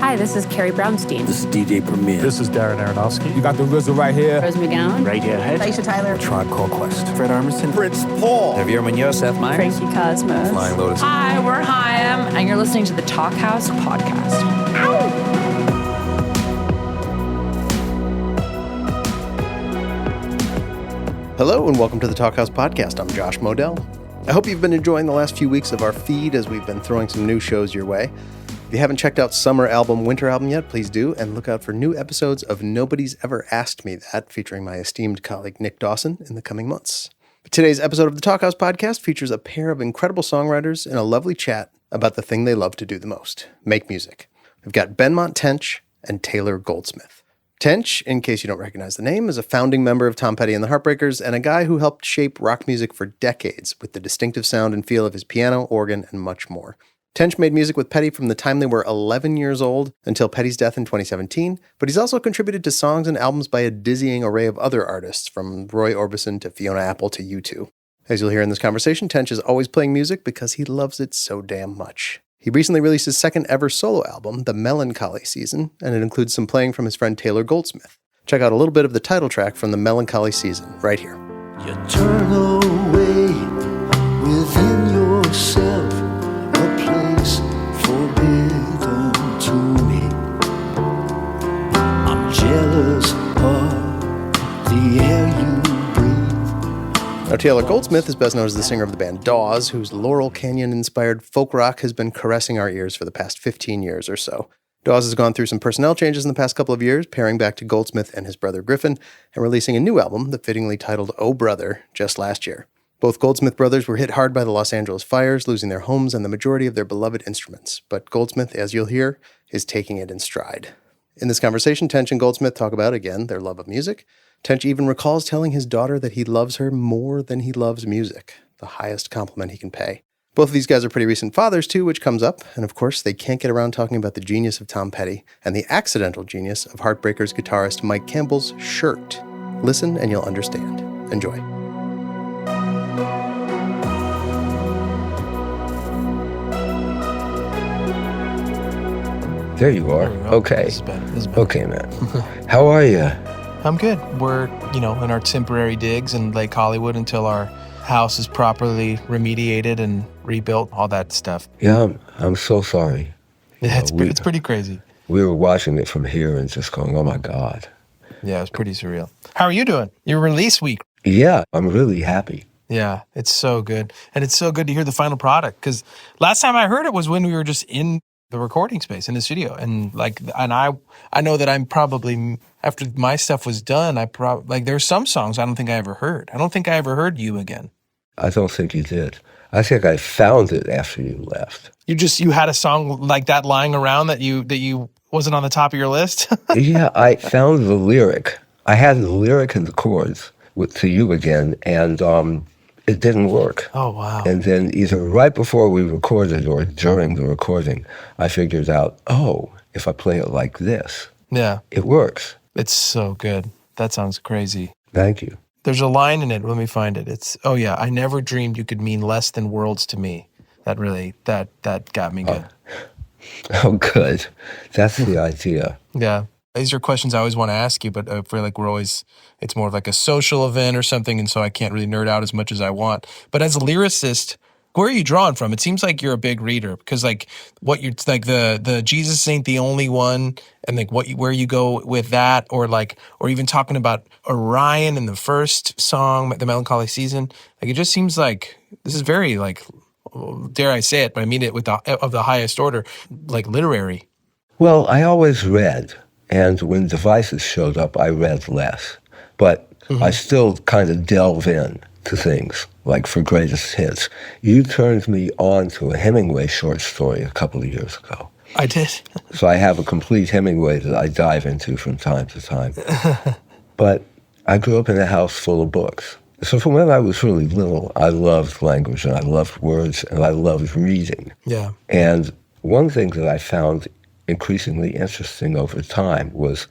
Hi, this is Carrie Brownstein. This is DJ Premier. This is Darren Aronofsky. You got the RZA right here. Rose McGowan. Radiohead. Aisha Tyler. Tribe Called Quest. Fred Armisen. Prince Paul. Javier Munoz. Seth Meyers. Frankie Cosmos. Flying Lotus. Hi, we're Chaim, and you're listening to the Talkhouse Podcast. Hello and welcome to the Talkhouse Podcast. I'm Josh Modell. I hope you've been enjoying the last few weeks of our feed as we've been throwing some new shows your way. If you haven't checked out Summer Album, Winter Album yet, please do, and look out for new episodes of Nobody's Ever Asked Me That, featuring my esteemed colleague Nick Dawson in the coming months. Today's episode of the Talkhouse Podcast features a pair of incredible songwriters in a lovely chat about the thing they love to do the most, make music. We've got Benmont Tench and Taylor Goldsmith. Tench, in case you don't recognize the name, is a founding member of Tom Petty and the Heartbreakers and a guy who helped shape rock music for decades with the distinctive sound and feel of his piano, organ, and much more. Tench made music with Petty from the time they were 11 years old until Petty's death in 2017, but he's also contributed to songs and albums by a dizzying array of other artists, from Roy Orbison to Fiona Apple to U2. As you'll hear in this conversation, Tench is always playing music because he loves it so damn much. He recently released his second ever solo album, The Melancholy Season, and it includes some playing from his friend Taylor Goldsmith. Check out a little bit of the title track from The Melancholy Season right here. You turn away within yourself, a place forbidden to me. I'm jealous of the air you breathe. Now, Taylor Goldsmith is best known as the singer of the band Dawes, whose Laurel Canyon-inspired folk rock has been caressing our ears for the past 15 years or so. Dawes has gone through some personnel changes in the past couple of years, pairing back to Goldsmith and his brother Griffin, and releasing a new album, the fittingly titled Oh Brother, just last year. Both Goldsmith brothers were hit hard by the Los Angeles fires, losing their homes and the majority of their beloved instruments. But Goldsmith, as you'll hear, is taking it in stride. In this conversation, Tench and Goldsmith talk about, again, their love of music. Tench even recalls telling his daughter that he loves her more than he loves music, the highest compliment he can pay. Both of these guys are pretty recent fathers, too, which comes up, and of course, they can't get around talking about the genius of Tom Petty and the accidental genius of Heartbreakers guitarist Mike Campbell's shirt. Listen and you'll understand. Enjoy. There you are. Okay. This is better. Okay, man. How are you? I'm good. We're, in our temporary digs in Lake Hollywood until our house is properly remediated and rebuilt, all that stuff. Yeah, I'm so sorry. Yeah, it's pretty crazy. We were watching it from here and just going, oh my God. Yeah, it was pretty surreal. How are you doing? Your release week. Yeah, I'm really happy. Yeah, it's so good. And it's so good to hear the final product, because last time I heard it was when we were just in the recording space in the studio, and I know that I'm probably, after my stuff was done, there's some songs I don't think I ever heard. I don't think I ever heard You Again. I don't think you did. I think I found it after you left. You had a song like that lying around that you wasn't on the top of your list? Yeah, I found the lyric. I had the lyric and the chords to You Again, and it didn't work. Oh, wow. And then either right before we recorded or during the recording, I figured out, if I play it like this, yeah, it works. It's so good. That sounds crazy. Thank you. There's a line in it. Let me find it. It's, I never dreamed you could mean less than worlds to me. That really, that got me good. Oh, good. That's the idea. Yeah. These are questions I always want to ask you, but I feel like it's more of like a social event or something, and so I can't really nerd out as much as I want. But as a lyricist, where are you drawing from? It seems like you're a big reader, because the Jesus Ain't the Only One, and where you go with that, or even talking about Orion in the first song, The Melancholy Season. It just seems like this is very dare I say it, but I mean it of the highest order, literary. Well, I always read. And when devices showed up, I read less. But I still kind of delve in to things, like for greatest hits. You turned me on to a Hemingway short story a couple of years ago. I did. So I have a complete Hemingway that I dive into from time to time. But I grew up in a house full of books. So from when I was really little, I loved language, and I loved words, and I loved reading. Yeah. And one thing that I found increasingly interesting over time was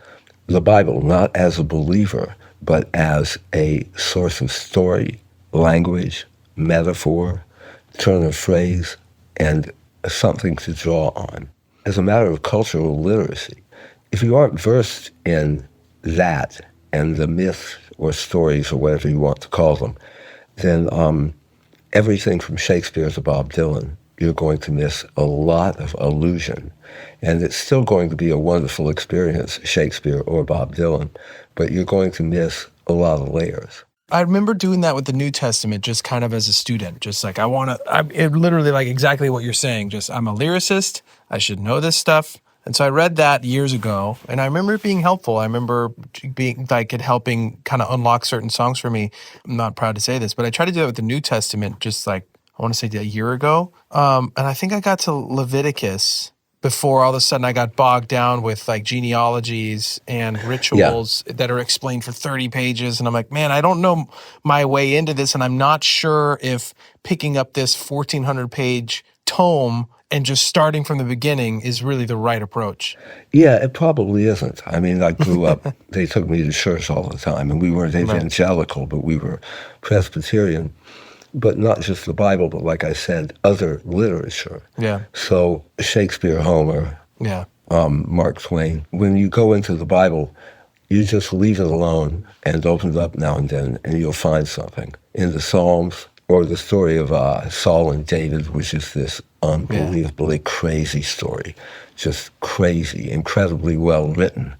the Bible, not as a believer, but as a source of story, language, metaphor, turn of phrase, and something to draw on. as a matter of cultural literacy, if you aren't versed in that and the myths or stories or whatever you want to call them, then everything from Shakespeare to Bob Dylan, you're going to miss a lot of allusion. And it's still going to be a wonderful experience, Shakespeare or Bob Dylan, but you're going to miss a lot of layers. I remember doing that with the New Testament just kind of as a student. Just like it literally like exactly what you're saying. Just I'm a lyricist. I should know this stuff. And so I read that years ago, and I remember it being helpful. I remember being like it helping kind of unlock certain songs for me. I'm not proud to say this, but I tried to do that with the New Testament just like, I want to say a year ago. And I think I got to Leviticus before all of a sudden I got bogged down with like genealogies and rituals that are explained for 30 pages. And I'm like, man, I don't know my way into this. And I'm not sure if picking up this 1,400 page tome and just starting from the beginning is really the right approach. Yeah, it probably isn't. I mean, I grew up, they took me to church all the time, and we weren't evangelical, but we were Presbyterian. But not just the Bible, but like I said, other literature. Yeah. So Shakespeare, Homer, Mark Twain. When you go into the Bible, you just leave it alone and open it up now and then, and you'll find something. In the Psalms, or the story of Saul and David, which is this unbelievably crazy story. Just crazy, incredibly well written.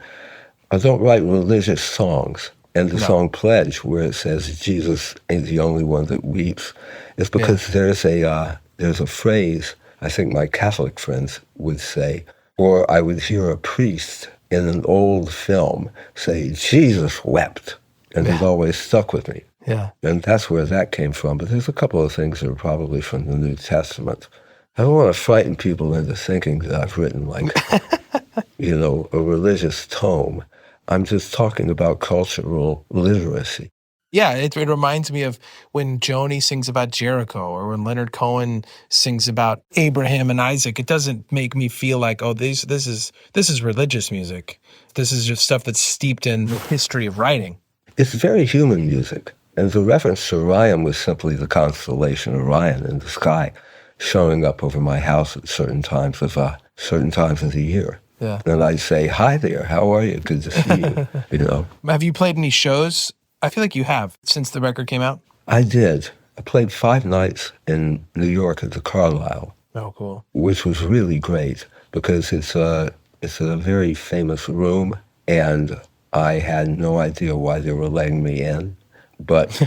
I don't write religious songs. And the song Pledge, where it says Jesus ain't the only one that weeps, is because there's a phrase I think my Catholic friends would say, or I would hear a priest in an old film say, Jesus wept. And it always stuck with me. Yeah. And that's where that came from. But there's a couple of things that are probably from the New Testament. I don't want to frighten people into thinking that I've written like, a religious tome. I'm just talking about cultural literacy. Yeah, it reminds me of when Joni sings about Jericho or when Leonard Cohen sings about Abraham and Isaac. It doesn't make me feel like, oh, this is religious music. This is just stuff that's steeped in the history of writing. It's very human music. And the reference to Orion was simply the constellation Orion in the sky showing up over my house at certain times of the year. Yeah. And I'd say, hi there, how are you? Good to see you, Have you played any shows? I feel like you have since the record came out. I did. I played 5 nights in New York at the Carlisle. Oh, cool. Which was really great because it's a very famous room, and I had no idea why they were letting me in. But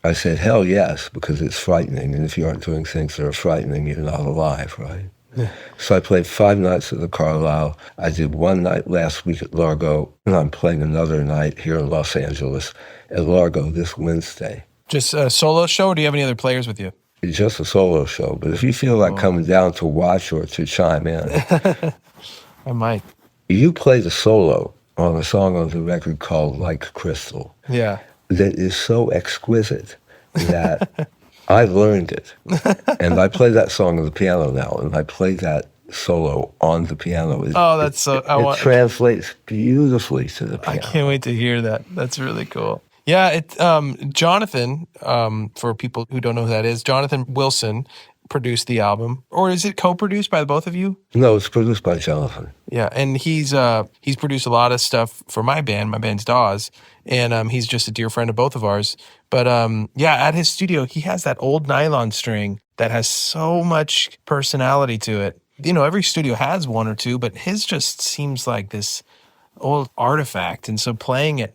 I said, hell yes, because it's frightening. And if you aren't doing things that are frightening, you're not alive, right? Yeah. So I played 5 nights at the Carlisle. I did 1 night last week at Largo, and I'm playing another night here in Los Angeles at Largo this Wednesday. Just a solo show, or do you have any other players with you? It's just a solo show, but if you feel like coming down to watch or to chime in, I might. You played a solo on a song on the record called Like Crystal. Yeah. That is so exquisite that I learned it. And I play that song on the piano now, and I play that solo on the piano. That's so... It translates beautifully to the piano. I can't wait to hear that. That's really cool. Yeah, Jonathan, for people who don't know who that is, Jonathan Wilson produced the album. Or is it co-produced by both of you? No, it's produced by Jonathan. Yeah, and he's produced a lot of stuff for my band. My band's Dawes, and he's just a dear friend of both of ours. But at his studio, he has that old nylon string that has so much personality to it. Every studio has one or two, but his just seems like this old artifact. And so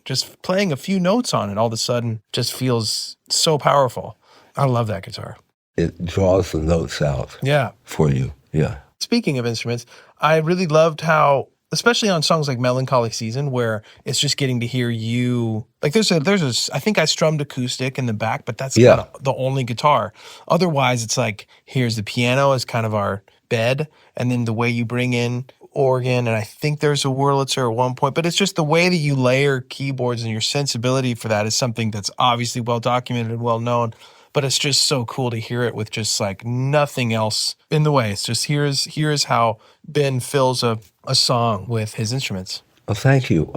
just playing a few notes on it all of a sudden just feels so powerful. I love that guitar. It draws the notes out for you. Yeah. Speaking of instruments, I really loved how, especially on songs like Melancholy Season, where it's just getting to hear you. Like there's a I think I strummed acoustic in the back, but that's kind of the only guitar. Otherwise, it's like, here's the piano as kind of our bed, and then the way you bring in organ, and I think there's a Wurlitzer at one point, but it's just the way that you layer keyboards and your sensibility for that is something that's obviously well documented and well known. But it's just so cool to hear it with just like nothing else in the way. It's just here's how Ben fills a song with his instruments. Well, thank you.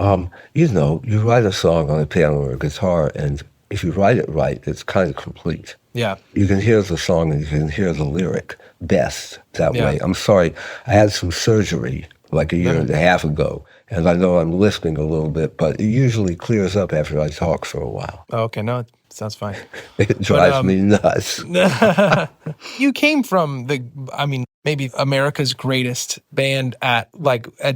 You write a song on a piano or a guitar, and if you write it right, it's kind of complete. Yeah. You can hear the song and you can hear the lyric best that Yeah. way. I'm sorry, I had some surgery like a year and a half ago, and I know I'm lisping a little bit, but it usually clears up after I talk for a while. Oh, okay. No, it sounds fine. It drives me nuts. You came from maybe America's greatest band at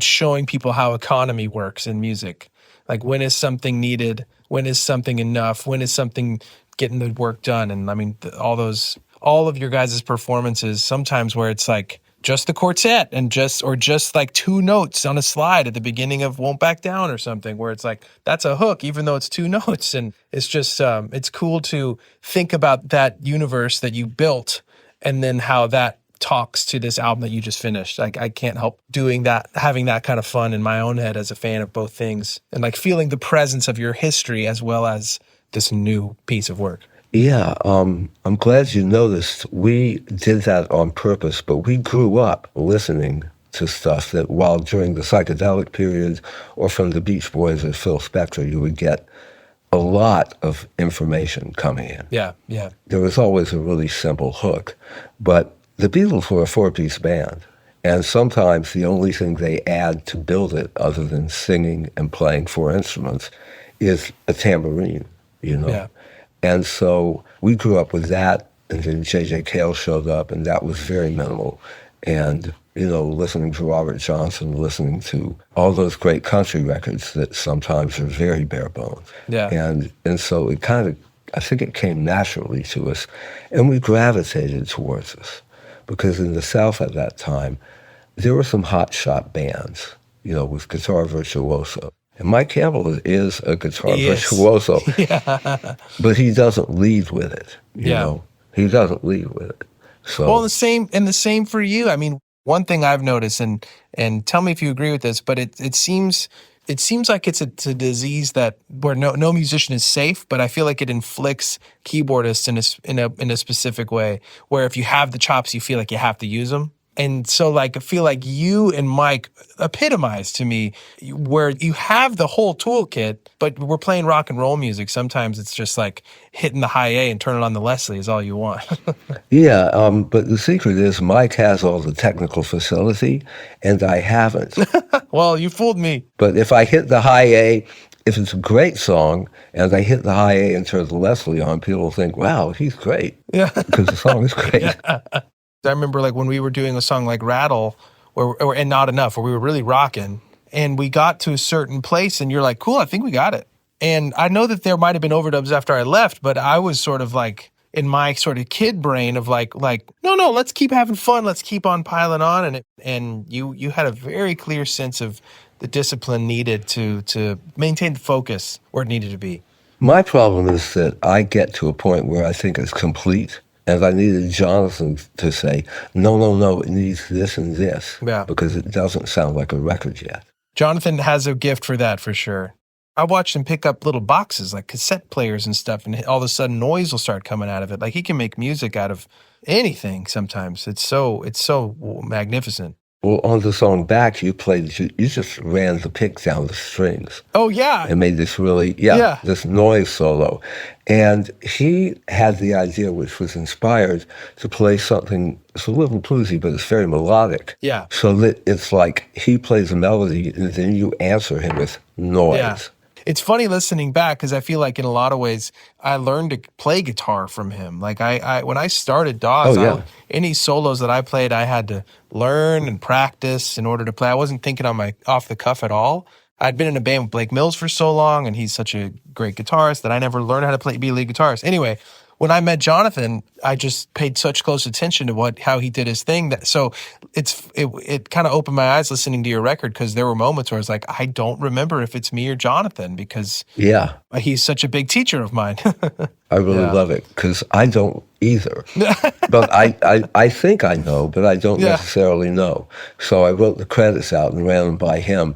showing people how economy works in music. Like, when is something needed? When is something enough? When is something getting the work done? And I mean, all of your guys' performances, sometimes where it's like just the quartet and just like two notes on a slide at the beginning of Won't Back Down or something, where it's like, that's a hook, even though it's two notes. And it's just, it's cool to think about that universe that you built and then how that talks to this album that you just finished. Like, I can't help doing that, having that kind of fun in my own head as a fan of both things, and like feeling the presence of your history as well as this new piece of work. Yeah, I'm glad you noticed. We did that on purpose, but we grew up listening to stuff that while during the psychedelic period or from the Beach Boys or Phil Spector, you would get a lot of information coming in. Yeah, yeah. There was always a really simple hook, but the Beatles were a four-piece band, and sometimes the only thing they add to build it, other than singing and playing four instruments, is a tambourine, you know? Yeah. And so we grew up with that, and then J.J. Cale showed up, and that was very minimal. And, you know, listening to Robert Johnson, listening to all those great country records that sometimes are very bare bones. Yeah. And so it kind of, I think it came naturally to us, and we gravitated towards this. Because in the South at that time, there were some hot shot bands, you know, with guitar virtuoso. And Mike Campbell is a guitar virtuoso, but he doesn't lead with it. You know, he doesn't lead with it. So, well, the same for you. I mean, one thing I've noticed, and tell me if you agree with this, but it seems like it's a disease that where no musician is safe, but I feel like it inflicts keyboardists in a specific way, where if you have the chops, you feel like you have to use them. And so, like, I feel like you and Mike epitomize to me where you have the whole toolkit, but we're playing rock and roll music. Sometimes it's just like hitting the high A and turning on the Leslie is all you want. Yeah, but the secret is Mike has all the technical facility, and I haven't. Well, you fooled me. But if I hit the high A, if it's a great song, and I hit the high A and turn the Leslie on, people will think, wow, he's great. Yeah. Because the song is great. Yeah. I remember like when we were doing a song like Rattle and Not Enough, where we were really rocking, and we got to a certain place and you're like, cool, I think we got it. And I know that there might have been overdubs after I left, but I was sort of like in my sort of kid brain of like, no, let's keep having fun. Let's keep on piling on. And you had a very clear sense of the discipline needed to maintain the focus where it needed to be. My problem is that I get to a point where I think it's complete. And I needed Jonathan to say, no, it needs this and this, because it doesn't sound like a record yet. Jonathan has a gift for that, for sure. I watched him pick up little boxes, like cassette players and stuff, and all of a sudden noise will start coming out of it. Like, he can make music out of anything sometimes. It's so magnificent. Well, on the song Back, you just ran the pick down the strings. Oh, yeah. And made this really, this noise solo. And he had the idea, which was inspired, to play something, it's a little bluesy, but it's very melodic. Yeah. So that it's like he plays a melody, and then you answer him with noise. Yeah. It's funny listening back because I feel like in a lot of ways I learned to play guitar from him. Like I when I started Dawes, any solos that I played, I had to learn and practice in order to play. I wasn't thinking on my off the cuff at all. I'd been in a band with Blake Mills for so long, and he's such a great guitarist that I never learned how to be a lead guitarist. Anyway, when I met Jonathan, I just paid such close attention to how he did his thing. So it kind of opened my eyes listening to your record, because there were moments where I was like, I don't remember if it's me or Jonathan, because he's such a big teacher of mine. I really love it, because I don't either. But I think I know, but I don't necessarily know. So I wrote the credits out and ran them by him.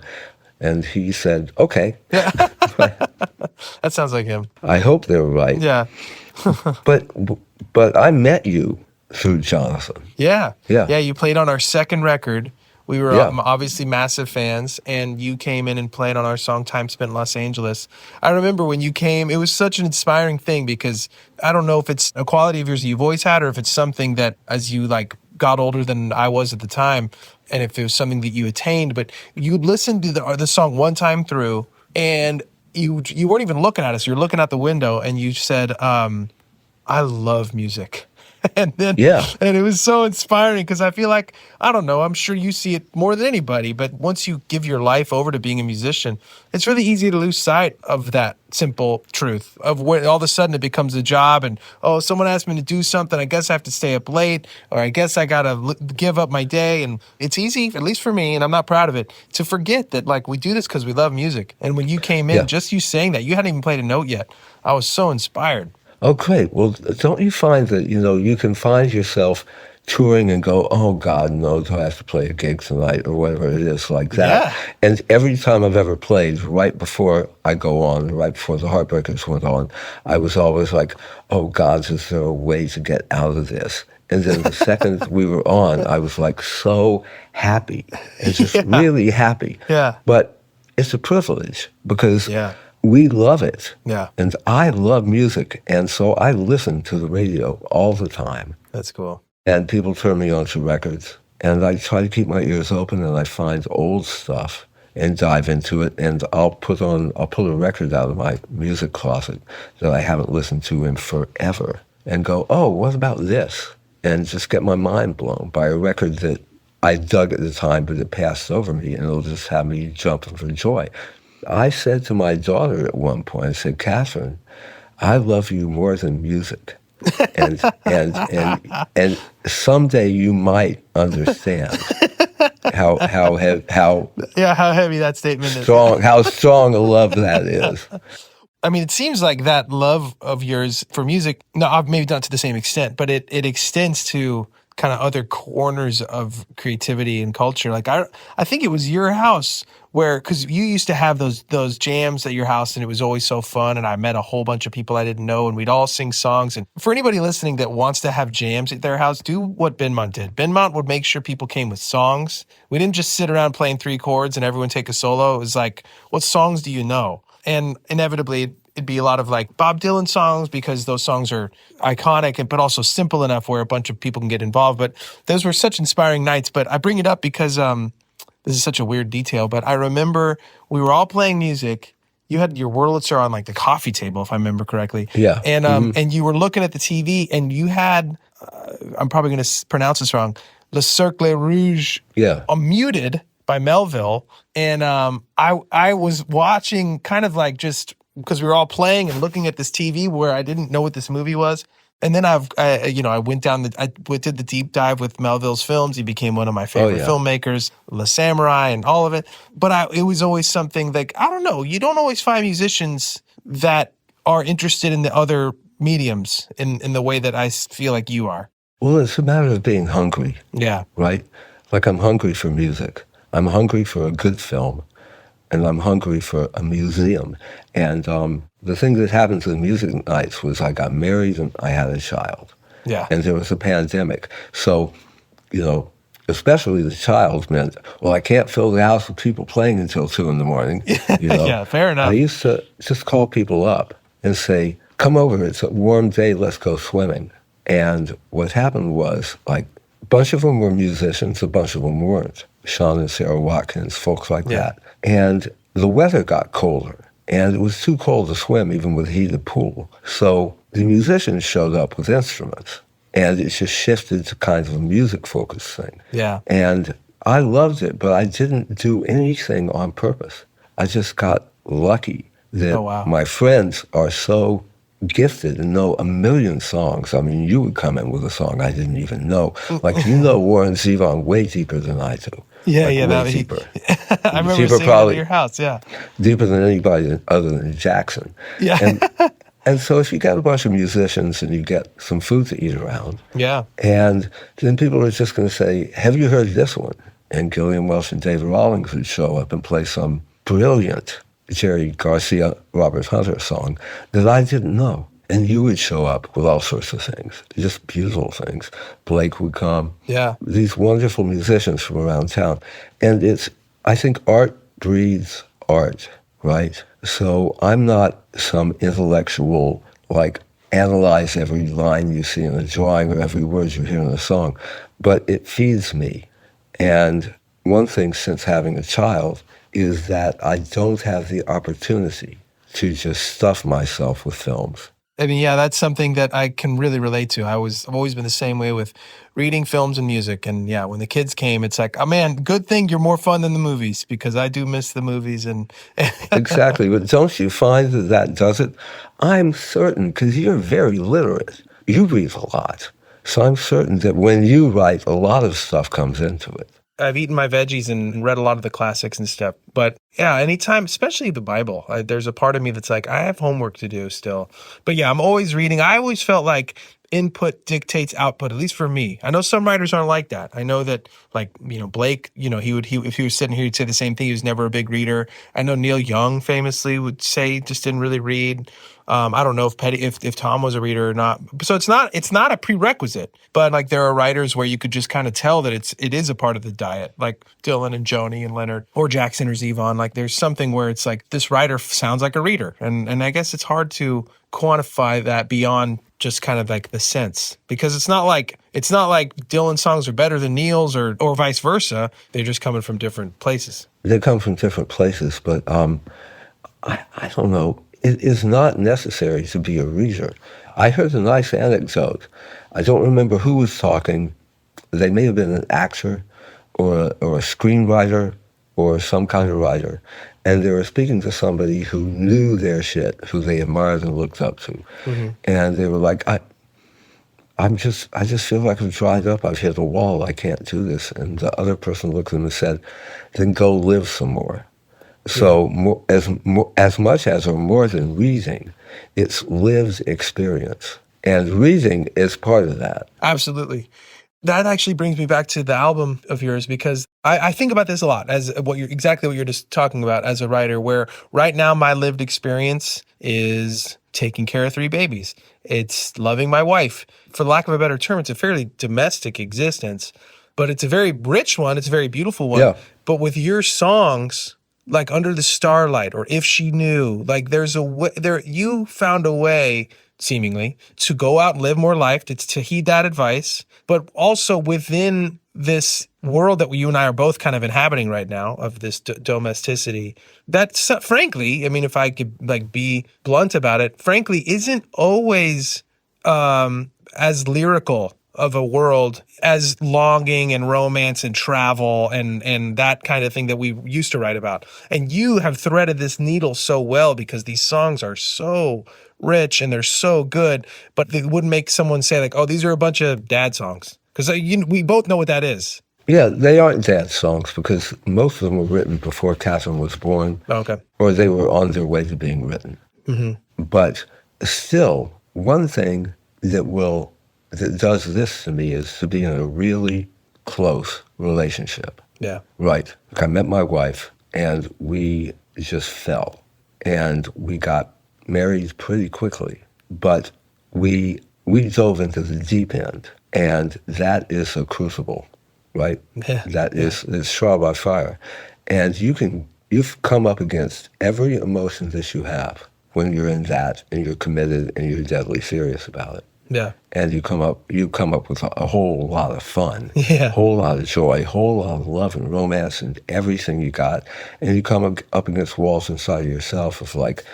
And he said, okay. That sounds like him. I hope they were right. Yeah. But I met you through Jonathan. Yeah. You played on our second record, We were Yeah. obviously massive fans, and you came in and played on our song Time Spent in Los Angeles. I remember when you came, it was such an inspiring thing because I don't know if it's a quality of yours that you've always had or if it's something that as you like got older than I was at the time, and if it was something that you attained, but you'd listen to the song one time through and you weren't even looking at us. You're looking out the window and you said, I love music. And then, and it was so inspiring because I feel like, I don't know, I'm sure you see it more than anybody, but once you give your life over to being a musician, it's really easy to lose sight of that simple truth of where all of a sudden it becomes a job and, oh, someone asked me to do something, I guess I have to stay up late, or I guess I got to give up my day. And it's easy, at least for me, and I'm not proud of it, to forget that like we do this because we love music. And when you came in, just you saying that, you hadn't even played a note yet, I was so inspired. Oh, great. Well, don't you find that, you can find yourself touring and go, oh, God knows I have to play a gig tonight or whatever it is like that. Yeah. And every time I've ever played, right before I go on, right before the Heartbreakers went on, I was always like, oh, God, is there a way to get out of this? And then the second we were on, I was like so happy and just really happy. Yeah. But it's a privilege because we love it. Yeah. And I love music. And so I listen to the radio all the time. That's cool. And people turn me on to records. And I try to keep my ears open and I find old stuff and dive into it. And I'll pull a record out of my music closet that I haven't listened to in forever and go, oh, what about this? And just get my mind blown by a record that I dug at the time, but it passed over me and it'll just have me jumping for joy. I said to my daughter at one point, I said, Catherine, I love you more than music. And someday you might understand how heavy that statement is. How strong a love that is. I mean, it seems like that love of yours for music, no, maybe not to the same extent, but it extends to kind of other corners of creativity and culture. Like I think it was your house where, because you used to have those jams at your house and it was always so fun, and I met a whole bunch of people I didn't know and we'd all sing songs. And for anybody listening that wants to have jams at their house, do what Benmont did. Benmont would make sure people came with songs. We didn't just sit around playing 3 chords and everyone take a solo. It was like, what songs do you know? And inevitably it'd be a lot of like Bob Dylan songs because those songs are iconic but also simple enough where a bunch of people can get involved. But those were such inspiring nights. But I bring it up because this is such a weird detail, but I remember we were all playing music. You had your Wurlitzer on like the coffee table, if I remember correctly. Yeah. And and you were looking at the TV and you had, I'm probably going to pronounce this wrong, Le Cercle Rouge muted by Melville. And I was watching kind of like just because we were all playing and looking at this TV where I didn't know what this movie was. And then I did the deep dive with Melville's films. He became one of my favorite filmmakers, Le Samurai and all of it. But it was always something like, I don't know, you don't always find musicians that are interested in the other mediums in the way that I feel like you are. Well, it's a matter of being hungry. Yeah. Right? Like I'm hungry for music. I'm hungry for a good film. And I'm hungry for a museum. And the thing that happened to the music nights was I got married and I had a child. Yeah. And there was a pandemic. So, especially the child meant, well, I can't fill the house with people playing until 2 a.m. Yeah, fair enough. I used to just call people up and say, come over, it's a warm day, let's go swimming. And what happened was, like, a bunch of them were musicians, a bunch of them weren't. Sean and Sarah Watkins, folks like that. And the weather got colder, and it was too cold to swim, even with a heated pool. So the musicians showed up with instruments, and it just shifted to kind of a music-focused thing. Yeah. And I loved it, but I didn't do anything on purpose. I just got lucky that my friends are so gifted and know a million songs. I mean, you would come in with a song I didn't even know. Like, Warren Zevon way deeper than I do. Yeah, like, yeah. Way deeper. I remember seeing it at your house, yeah. Deeper than anybody other than Jackson. Yeah. And so if you got a bunch of musicians and you get some food to eat around, and then people are just going to say, have you heard this one? And Gillian Welch and David Rawlings would show up and play some brilliant Jerry Garcia, Robert Hunter song that I didn't know. And you would show up with all sorts of things, just beautiful things. Blake would come. Yeah. These wonderful musicians from around town. And I think art breeds art, right? So I'm not some intellectual, like, analyze every line you see in a drawing or every word you hear in a song, but it feeds me. And one thing since having a child is that I don't have the opportunity to just stuff myself with films. I mean, yeah, that's something that I can really relate to. I've always been the same way with reading films and music. And yeah, when the kids came, it's like, oh man, good thing you're more fun than the movies, because I do miss the movies. And Exactly. But don't you find that does it? I'm certain, because you're very literate. You read a lot. So I'm certain that when you write, a lot of stuff comes into it. I've eaten my veggies and read a lot of the classics and stuff. But yeah, anytime, especially the Bible, there's a part of me that's like, I have homework to do still. But yeah, I'm always reading. I always felt like input dictates output, at least for me. I know some writers aren't like that. I know that, like, Blake, if he was sitting here, he'd say the same thing. He was never a big reader. I know Neil Young famously would say he just didn't really read. I don't know if Tom was a reader or not. So it's not a prerequisite, but like there are writers where you could just kind of tell that it is a part of the diet, like Dylan and Joni and Leonard or Jackson or Zevon. Like there's something where it's like this writer sounds like a reader, and I guess it's hard to quantify that beyond just kind of like the sense, because it's not like Dylan's songs are better than Neil's or vice versa. They're just coming from different places. They come from different places, but I don't know. It is not necessary to be a reader. I heard a nice anecdote. I don't remember who was talking. They may have been an actor or a screenwriter or some kind of writer. And they were speaking to somebody who knew their shit, who they admired and looked up to. Mm-hmm. And they were like, I just feel like I've dried up. I've hit a wall. I can't do this. And the other person looked at them and said, then go live some more. So as much as or more than reading, it's lived experience. And reading is part of that. Absolutely. That actually brings me back to the album of yours, because I think about this a lot as exactly what you're just talking about as a writer, where right now my lived experience is taking care of 3 babies. It's loving my wife. For lack of a better term, it's a fairly domestic existence, but it's a very rich one. It's a very beautiful one. Yeah. But with your songs, like Under the Starlight or If She Knew, like there's a way you found a way seemingly to go out and live more life, to heed that advice, but also within this world that you and I are both kind of inhabiting right now of this domesticity, that's frankly, I mean, if I could like be blunt about it, frankly, isn't always as lyrical of a world as longing and romance and travel and that kind of thing that we used to write about. And you have threaded this needle so well, because these songs are so rich and they're so good, but they wouldn't make someone say like, oh, these are a bunch of dad songs. Because we both know what that is. Yeah, they aren't dad songs, because most of them were written before Catherine was born. Oh, okay. Or they were on their way to being written. Mm-hmm. But still, one thing that does this to me is to be in a really close relationship. Yeah. Right. Like I met my wife and we just fell. And we got married pretty quickly. But we dove into the deep end. And that is a crucible, right? Yeah. That is it's trial by fire. And you've come up against every emotion that you have when you're in that and you're committed and you're deadly serious about it. Yeah. And you come up with a whole lot of fun, a whole lot of joy, a whole lot of love and romance and everything you got. And you come up against walls inside of yourself of like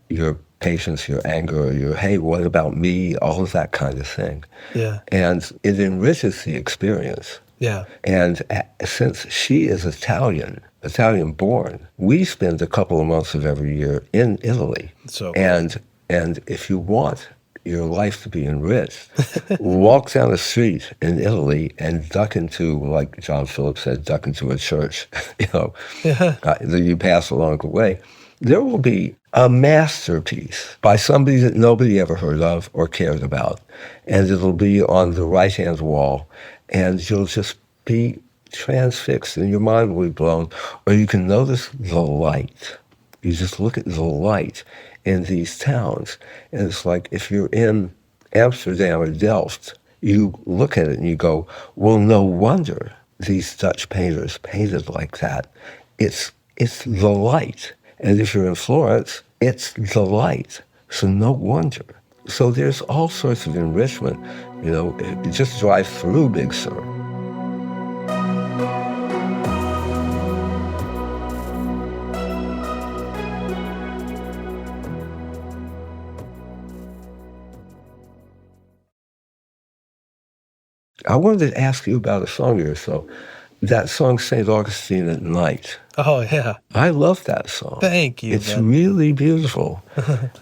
your patience, your anger, your, hey, what about me? All of that kind of thing. Yeah. And it enriches the experience. Yeah. And since she is Italian born, we spend a couple of months of every year in Italy. So and if you want your life to be enriched, walk down the street in Italy and duck into, like John Phillips said, duck into a church, that you pass along the way. There will be a masterpiece by somebody that nobody ever heard of or cared about. And it'll be on the right-hand wall. And you'll just be transfixed and your mind will be blown. Or you can notice the light. You just look at the light in these towns. And it's like if you're in Amsterdam or Delft, you look at it and you go, well, no wonder these Dutch painters painted like that. It's the light. And if you're in Florence, it's the light. So no wonder. So there's all sorts of enrichment, just drive through Big Sur. I wanted to ask you about a song here. So that song, St. Augustine at Night. Oh, yeah. I love that song. Thank you. It's really beautiful.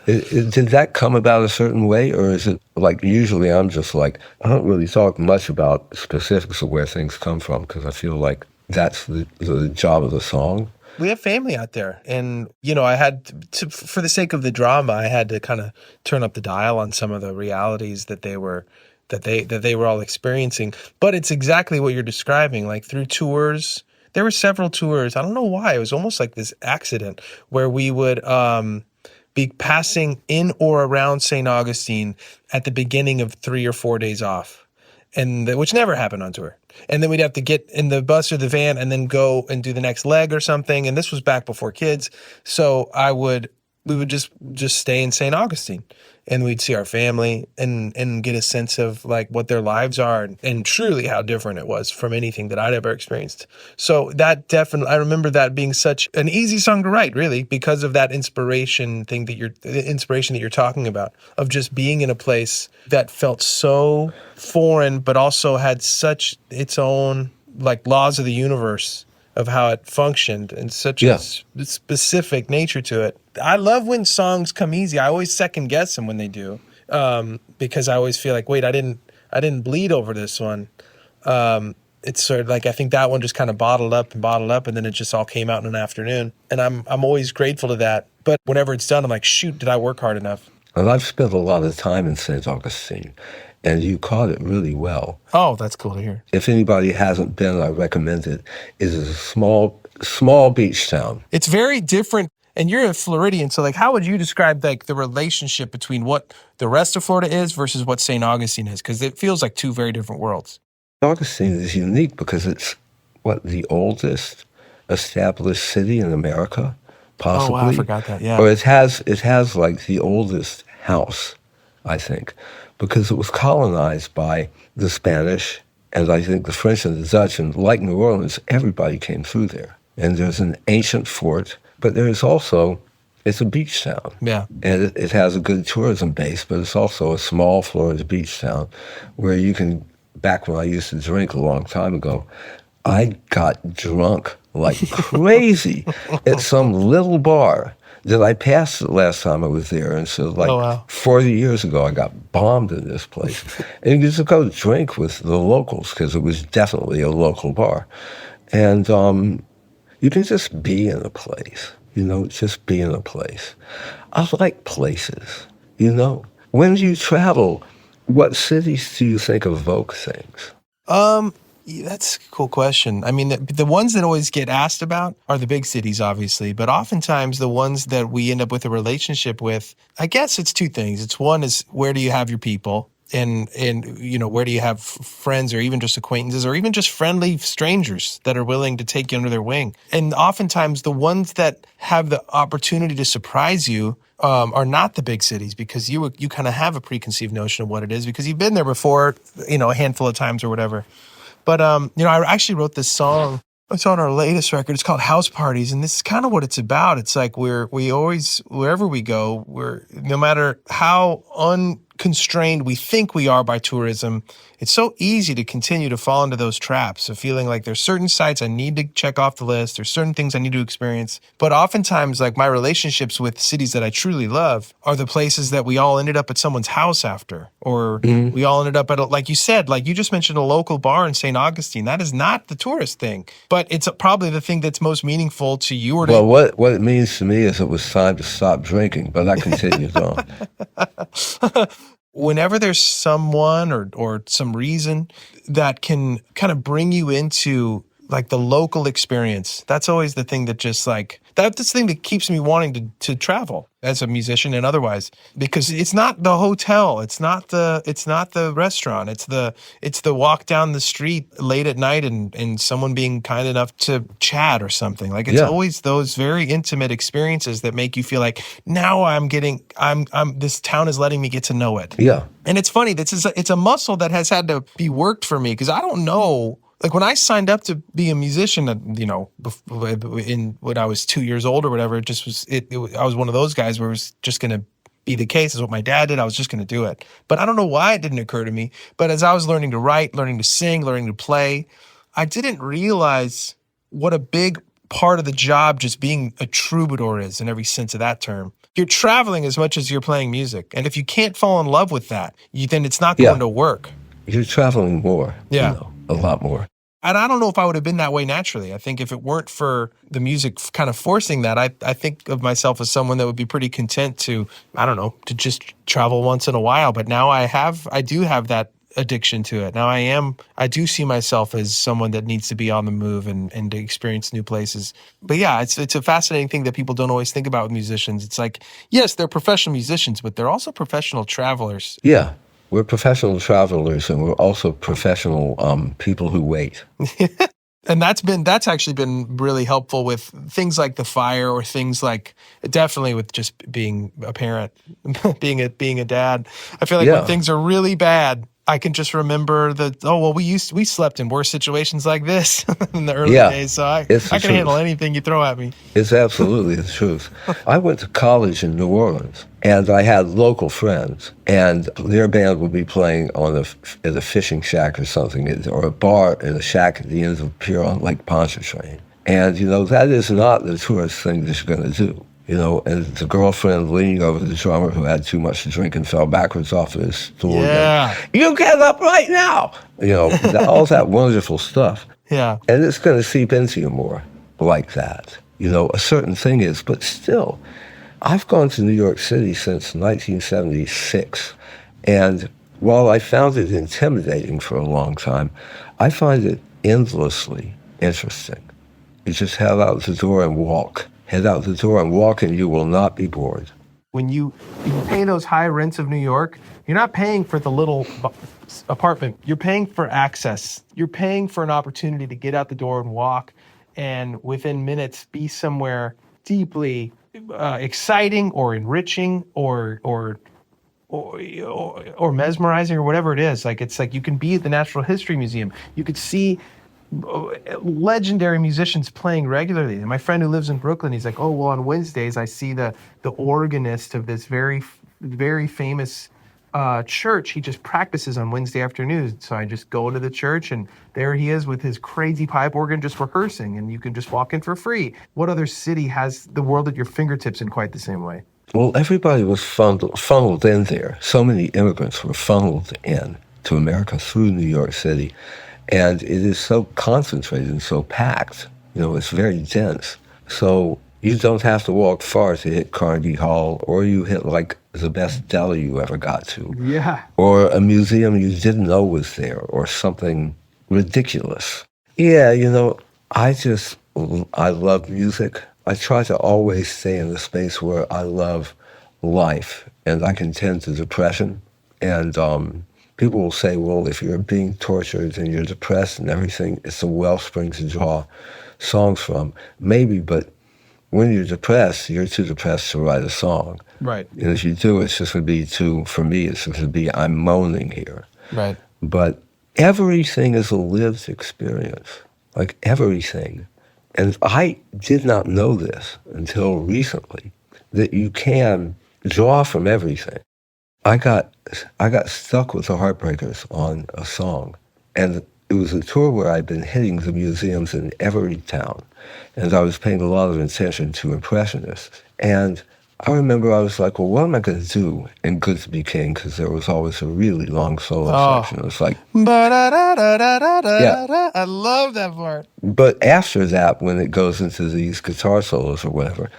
Did that come about a certain way, or is it like usually I'm just like, I don't really talk much about specifics of where things come from because I feel like that's the job of the song? We have family out there. And, I had to, for the sake of the drama, I had to kind of turn up the dial on some of the realities that they were all experiencing. But it's exactly what you're describing. Like through tours, there were several tours. I don't know why. It was almost like this accident where we would be passing in or around St. Augustine at the beginning of 3 or 4 days off, which never happened on tour. And then we'd have to get in the bus or the van and then go and do the next leg or something. And this was back before kids. So we would just stay in St. Augustine. And we'd see our family and get a sense of like what their lives are and truly how different it was from anything that I'd ever experienced. So that definitely, I remember that being such an easy song to write, really, because of that inspiration that you're talking about, of just being in a place that felt so foreign, but also had such its own like laws of the universe of how it functioned and such a specific nature to it. I love when songs come easy. I always second guess them when they do, because I always feel like, wait, I didn't bleed over this one. It's sort of like I think that one just kind of bottled up, and then it just all came out in an afternoon. And I'm always grateful to that. But whenever it's done, I'm like, shoot, did I work hard enough? Well, I've spent a lot of time in St. Augustine, and you caught it really well. Oh, that's cool to hear. If anybody hasn't been, I recommend it. It is a small beach town. It's very different. And you're a Floridian, so like, how would you describe like the relationship between what the rest of Florida is versus what St. Augustine is? Because it feels like two very different worlds. Augustine is unique because it's the oldest established city in America, possibly. Oh, wow, I forgot that. Yeah. Or it has like the oldest house, I think, because it was colonized by the Spanish and I think the French and the Dutch, and like New Orleans, everybody came through there. And there's an ancient fort. But there's also, it's a beach town. Yeah. And it has a good tourism base, but it's also a small Florida beach town where you can, back when I used to drink a long time ago, I got drunk like crazy at some little bar that I passed the last time I was there. And so 40 years ago, I got bombed in this place. And you just go drink with the locals because it was definitely a local bar. And you can just be in a place, just be in a place. I like places, When you travel, what cities do you think evoke things? That's a cool question. I mean, the ones that always get asked about are the big cities, obviously, but oftentimes the ones that we end up with a relationship with, I guess it's two things. It's one is, where do you have your people? And where do you have friends or even just acquaintances or even just friendly strangers that are willing to take you under their wing? And oftentimes the ones that have the opportunity to surprise you are not the big cities, because you kind of have a preconceived notion of what it is because you've been there before, a handful of times or whatever. But, I actually wrote this song. It's on our latest record. It's called House Parties. And this is kind of what it's about. It's like we always, wherever we go, no matter how unconstrained we think we are by tourism, it's so easy to continue to fall into those traps of feeling like there's certain sites I need to check off the list. There's certain things I need to experience. But oftentimes, like, my relationships with cities that I truly love are the places that we all ended up at someone's house after, or we all ended up at, like you said, like you just mentioned, a local bar in St. Augustine. That is not the tourist thing, but it's probably the thing that's most meaningful to you. Or to well, what it means to me is it was time to stop drinking, but I continued on. Whenever there's someone or some reason that can kind of bring you into like the local experience. That's always the thing that just like, that's the thing that keeps me wanting to travel as a musician and otherwise, because it's not the hotel, it's not the restaurant, it's the walk down the street late at night and someone being kind enough to chat or something. Like it's always those very intimate experiences that make you feel like, now I'm this town is letting me get to know it. Yeah. And it's funny, it's a muscle that has had to be worked for me, because I don't know. Like when I signed up to be a musician, when I was 2 years old or whatever, it just was. I was one of those guys where it was just going to be the case. Is what my dad did. I was just going to do it. But I don't know why it didn't occur to me. But as I was learning to write, learning to sing, learning to play, I didn't realize what a big part of the job just being a troubadour is in every sense of that term. You're traveling as much as you're playing music, and if you can't fall in love with that, then it's not going to work. You're traveling more. Yeah, a lot more. And I don't know if I would have been that way naturally. I think if it weren't for the music kind of forcing that, I think of myself as someone that would be pretty content to just travel once in a while. But now I do have that addiction to it. Now I do see myself as someone that needs to be on the move and to experience new places. But yeah, it's a fascinating thing that people don't always think about with musicians. It's like, yes, they're professional musicians, but they're also professional travelers. Yeah. We're professional travelers, and we're also professional people who wait. And that's actually been really helpful with things like the fire, or things like definitely with just being a parent, being a dad. I feel like when things are really bad, I can just remember we slept in worse situations like this in the early days, so I can handle anything you throw at me. It's absolutely the truth. I went to college in New Orleans, and I had local friends, and their band would be playing at a fishing shack or something, or a bar in a shack at the end of a pier on Lake Pontchartrain. And, that is not the tourist thing that you're going to do. And the girlfriend leaning over the drummer who had too much to drink and fell backwards off of his stool. Yeah. You get up right now. All that wonderful stuff. Yeah. And it's going to seep into you more like that. A certain thing is, but still, I've gone to New York City since 1976. And while I found it intimidating for a long time, I find it endlessly interesting. You just head out the door and walk. Head out the door and walk, and you will not be bored. When you pay those high rents of New York, you're not paying for the little apartment. You're paying for access. You're paying for an opportunity to get out the door and walk, and within minutes be somewhere deeply exciting or enriching or mesmerizing or whatever it is. Like it's like you can be at the Natural History Museum. You could see legendary musicians playing regularly. And my friend who lives in Brooklyn, he's like, on Wednesdays I see the organist of this very, very famous church. He just practices on Wednesday afternoons. So I just go into the church, and there he is with his crazy pipe organ just rehearsing, and you can just walk in for free. What other city has the world at your fingertips in quite the same way? Well, everybody was funneled in there. So many immigrants were funneled in to America through New York City. And it is so concentrated and so packed. It's very dense. So you don't have to walk far to hit Carnegie Hall, or you hit like the best deli you ever got to. Yeah. Or a museum you didn't know was there, or something ridiculous. Yeah, I love music. I try to always stay in a space where I love life, and I can tend to depression. And people will say, well, if you're being tortured and you're depressed and everything, it's a wellspring to draw songs from. Maybe, but when you're depressed, you're too depressed to write a song. Right. And if you do, it's just going to be for me, it's just going to be, I'm moaning here. Right. But everything is a lived experience, like everything. And I did not know this until recently, that you can draw from everything. I got stuck with the Heartbreakers on a song, and it was a tour where I'd been hitting the museums in every town, and I was paying a lot of attention to impressionists. And I remember I was like, well, what am I going to do in Good to Be King? Because there was always a really long solo section. It was like, I love that part. But after that, when it goes into these guitar solos or whatever,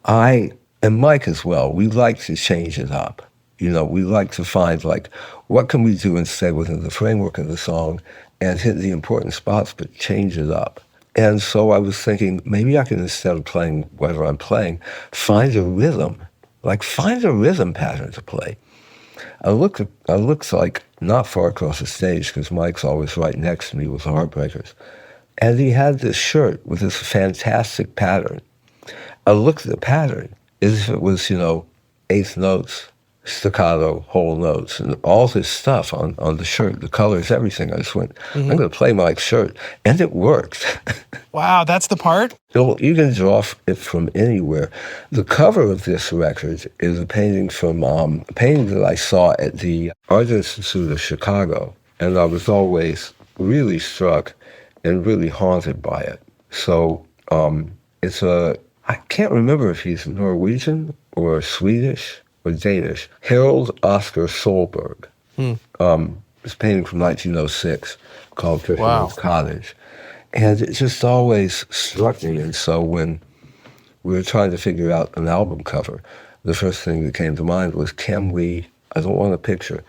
I, and Mike as well, we like to change it up. We like to find, like, what can we do instead within the framework of the song and hit the important spots, but change it up. And so I was thinking, maybe I can, instead of playing whatever I'm playing, find a rhythm. Like, find a rhythm pattern to play. I looked like not far across the stage, because Mike's always right next to me with the Heartbreakers. And he had this shirt with this fantastic pattern. I looked at the pattern as if it was, eighth notes, staccato, whole notes, and all this stuff on the shirt, the colors, everything. I just went, I'm going to play Mike's shirt. And it worked. Wow, that's the part? You can draw it from anywhere. The cover of this record is a painting that I saw at the Art Institute of Chicago. And I was always really struck and really haunted by it. So I can't remember if he's Norwegian or Swedish or Danish. Harold Oscar Solberg. It's a painting from 1906 called Griffin's Cottage. And it just always struck me. And so when we were trying to figure out an album cover, the first thing that came to mind was, I don't want a picture,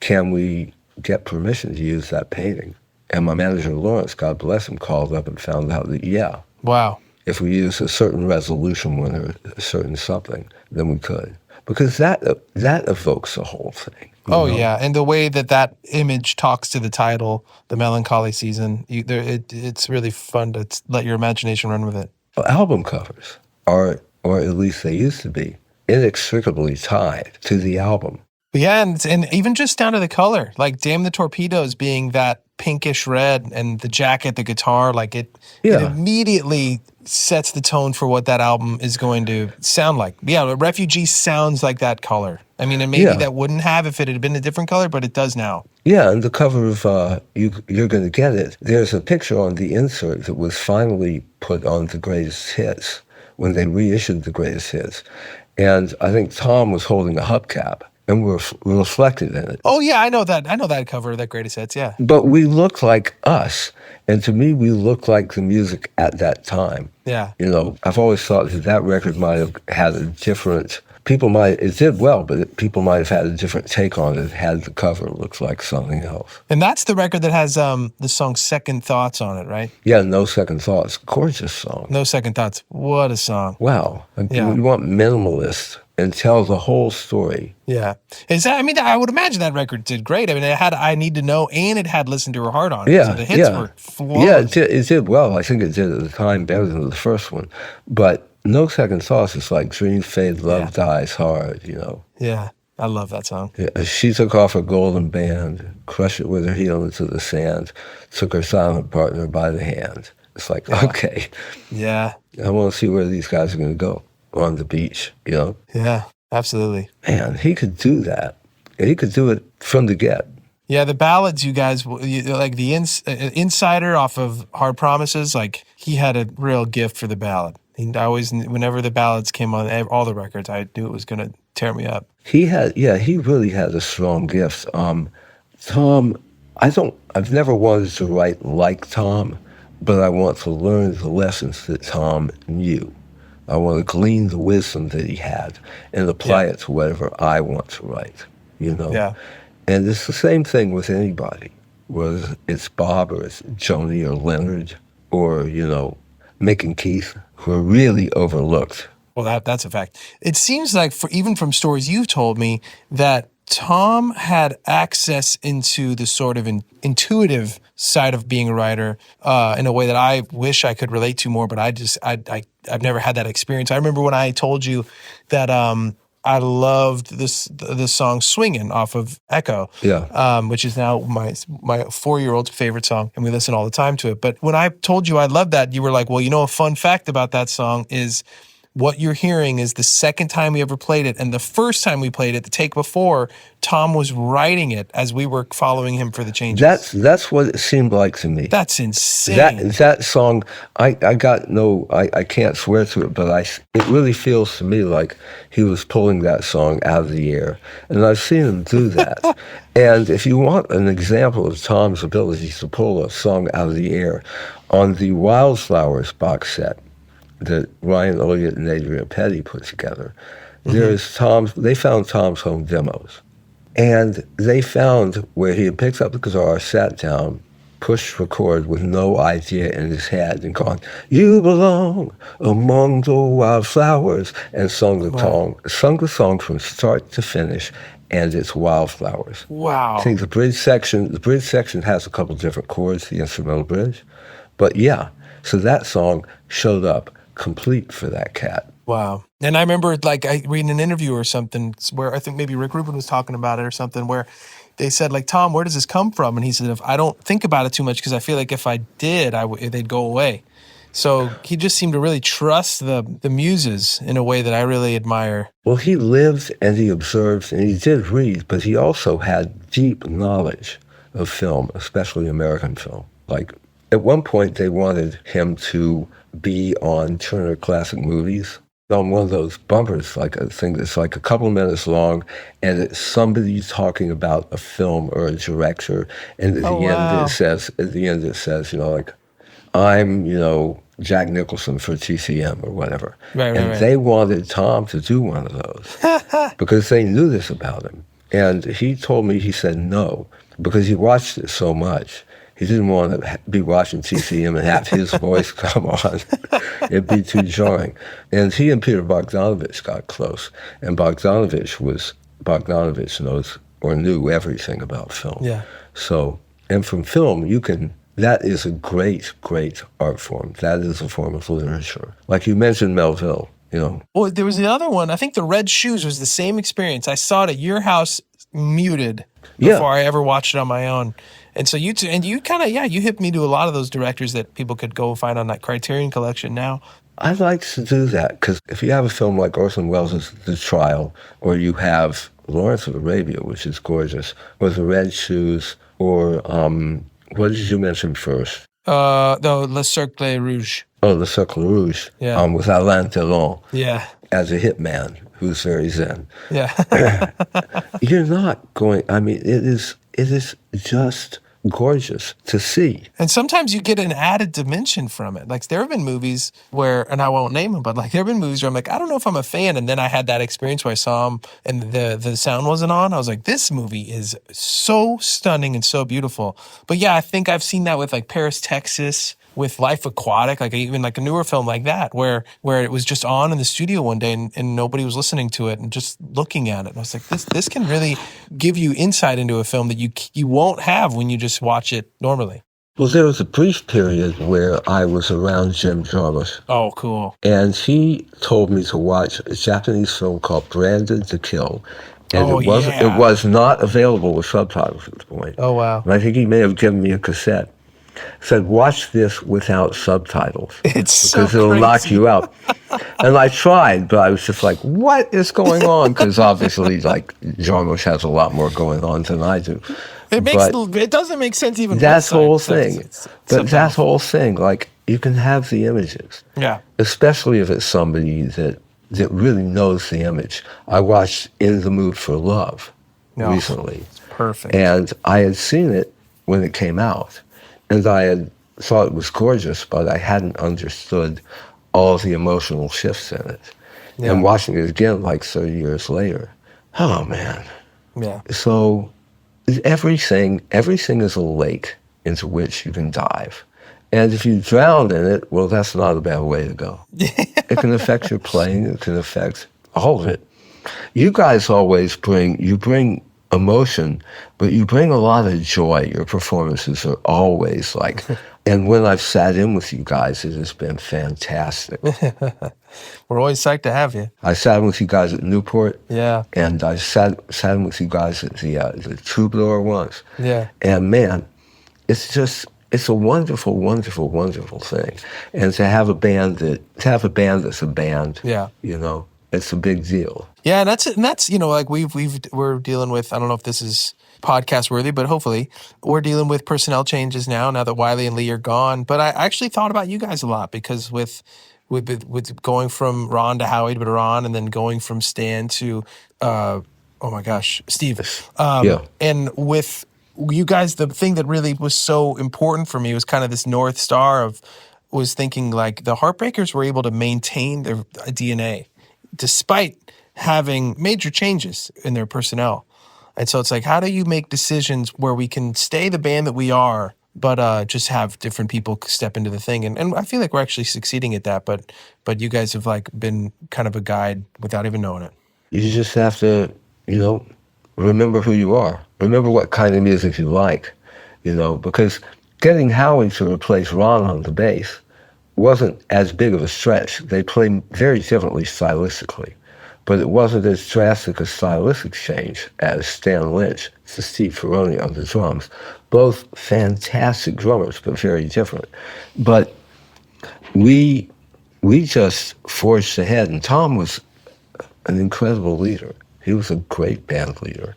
can we get permission to use that painting? And my manager, Lawrence, God bless him, called up and found out that, yeah. Wow. If we use a certain resolution or a certain something, then we could. Because that evokes the whole thing. Oh, yeah. And the way that image talks to the title, The Melancholy Season, it's really fun to let your imagination run with it. Well, album covers are, or at least they used to be, inextricably tied to the album. Yeah, and even just down to the color, like Damn the Torpedoes being that pinkish red, and the jacket, the guitar, like it immediately sets the tone for what that album is going to sound like. Yeah, Refugee sounds like that color. I mean, and maybe that wouldn't have if it had been a different color, but it does now. Yeah, and the cover of You're Gonna Get It, there's a picture on the insert that was finally put on the Greatest Hits when they reissued the Greatest Hits. And I think Tom was holding a hubcap, and we're reflected in it. Oh, yeah, I know that cover, that Greatest Hits, yeah. But we look like us. And to me, we look like the music at that time. Yeah. I've always thought that record might have had a different... It did well, but people might have had a different take on it had the cover looked like something else. And that's the record that has the song Second Thoughts on it, right? Yeah, No Second Thoughts. Gorgeous song. No Second Thoughts. What a song. Wow. You want minimalist and tell the whole story. Yeah. I would imagine that record did great. I mean, it had I Need to Know, and it had Listen to Her Heart on it. Yeah, so the hits were flawless. Yeah, it did well. I think it did at the time better than the first one. But No Second Thoughts is like Dreams Fade, Love Dies Hard, Yeah, I love that song. Yeah, she took off her golden band, crushed it with her heel into the sand, took her silent partner by the hand. It's like, okay. Yeah. I want to see where these guys are going to go on the beach, Yeah, absolutely. Man, he could do that. He could do it from the get. Yeah, the ballads, you guys, like the Insider off of Hard Promises, like he had a real gift for the ballad. He always, whenever the ballads came on all the records, I knew it was going to tear me up. He really had a strong gift. Tom, I've never wanted to write like Tom, but I want to learn the lessons that Tom knew. I want to glean the wisdom that he had and apply it to whatever I want to write, Yeah. And it's the same thing with anybody, whether it's Bob or it's Joni or Leonard or, Mick and Keith, who are really overlooked. Well, that's a fact. It seems like, even from stories you've told me, that Tom had access into the sort of intuitive side of being a writer in a way that I wish I could relate to more, but I've never had that experience. I remember when I told you that I loved the song "Swingin'" off of Echo, which is now my 4-year-old's favorite song, and we listen all the time to it. But when I told you I loved that, you were like, well, a fun fact about that song is what you're hearing is the second time we ever played it, and the first time we played it, the take before, Tom was writing it as we were following him for the changes. That's what it seemed like to me. That's insane. That song, I can't swear to it, but it really feels to me like he was pulling that song out of the air, and I've seen him do that. And if you want an example of Tom's ability to pull a song out of the air, on the Wildflowers box set that Ryan Elliott and Adrian Petty put together, they found Tom's home demos. And they found where he had picked up the guitar, sat down, pushed record with no idea in his head and gone, "You belong among the wildflowers," and sung the song from start to finish, and it's Wildflowers. Wow. I think the bridge section has a couple different chords, the instrumental bridge. But yeah, so that song showed up complete for that cat. Wow. And I remember like I reading an interview or something where I think maybe Rick Rubin was talking about it or something where they said like, "Tom, where does this come from?" And he said, "I don't think about it too much because I feel like if I did, they'd go away." So he just seemed to really trust the muses in a way that I really admire. Well, he lived and he observed and he did read, but he also had deep knowledge of film, especially American film. Like at one point they wanted him to be on Turner Classic Movies, on one of those bumpers, like a thing that's like a couple of minutes long, and it's somebody talking about a film or a director, and at the end it says, you know, like, "I'm, you know, Jack Nicholson for TCM," or whatever. Right. They wanted Tom to do one of those because they knew this about him. And he told me, he said no, because he watched it so much. He didn't want to be watching TCM and have his voice come on. It'd be too jarring. And he and Peter Bogdanovich got close. And Bogdanovich knows or knew everything about film. Yeah. So, and from film, that is a great, great art form. That is a form of literature. Like you mentioned Melville, you know. Well, there was the other one. I think The Red Shoes was the same experience. I saw it at your house muted before I ever watched it on my own. And so you hipped me to a lot of those directors that people could go find on that Criterion Collection now. I like to do that because if you have a film like Orson Welles' The Trial, or you have Lawrence of Arabia, which is gorgeous, or The Red Shoes, or what did you mention first? Le Cercle Rouge. Oh, Le Cercle Rouge. Yeah. With Alain Delon. Yeah. As a hitman who's very zen. Yeah. You're not going, I mean, it is just gorgeous to see. And sometimes you get an added dimension from it. Like there have been movies where, and I won't name them, but like there have been movies where I'm like, I don't know if I'm a fan. And then I had that experience where I saw them and the sound wasn't on. I was like, this movie is so stunning and so beautiful. But yeah, I think I've seen that with like Paris, Texas, with Life Aquatic, like even like a newer film like that, where it was just on in the studio one day and nobody was listening to it and just looking at it. And I was like, this can really give you insight into a film that you won't have when you just watch it normally. Well, there was a brief period where I was around Jim Jarmusch. Oh, cool. And he told me to watch a Japanese film called Branded to Kill. And it was not available with subtitles at the point. Oh, wow. And I think he may have given me a cassette. Said, watch this without subtitles. It's because it'll knock you out. And I tried, but I was just like, what is going on? Because obviously, like, Jarmusch has a lot more going on than I do. It doesn't make sense even. That whole thing. That whole thing, like, you can have the images. Yeah. Especially if it's somebody that really knows the image. I watched In the Mood for Love recently. It's perfect. And I had seen it when it came out. And I had thought it was gorgeous, but I hadn't understood all the emotional shifts in it. Yeah. And watching it again like 30 years later, oh man. Yeah. So everything is a lake into which you can dive. And if you drown in it, well, that's not a bad way to go. It can affect your playing, it can affect all of it. You guys always bring emotion, but you bring a lot of joy. Your performances are always like, and when I've sat in with you guys, it has been fantastic. We're always psyched to have you. I sat in with you guys at Newport. Yeah. And I sat in with you guys at the Troubadour once. Yeah. And man, it's a wonderful, wonderful, wonderful thing. And to have a band that's a band, you know, it's a big deal. Yeah, and that's you know, like we're dealing with, I don't know if this is podcast worthy, but hopefully we're dealing with personnel changes now that Wiley and Lee are gone. But I actually thought about you guys a lot because with going from Ron to Howie to Ron, and then going from Stan to Steve. And with you guys, the thing that really was so important for me was kind of this North Star was thinking like the Heartbreakers were able to maintain their DNA despite having major changes in their personnel. And so it's like, how do you make decisions where we can stay the band that we are, just have different people step into the thing. And I feel like we're actually succeeding at that, but you guys have like been kind of a guide without even knowing it. You just have to, remember who you are. Remember what kind of music you like, because getting Howie to replace Ron on the bass wasn't as big of a stretch. They play very differently stylistically, but it wasn't as drastic a stylistic change as Stan Lynch to Steve Ferroni on the drums. Both fantastic drummers, but very different. But we just forged ahead, and Tom was an incredible leader. He was a great band leader.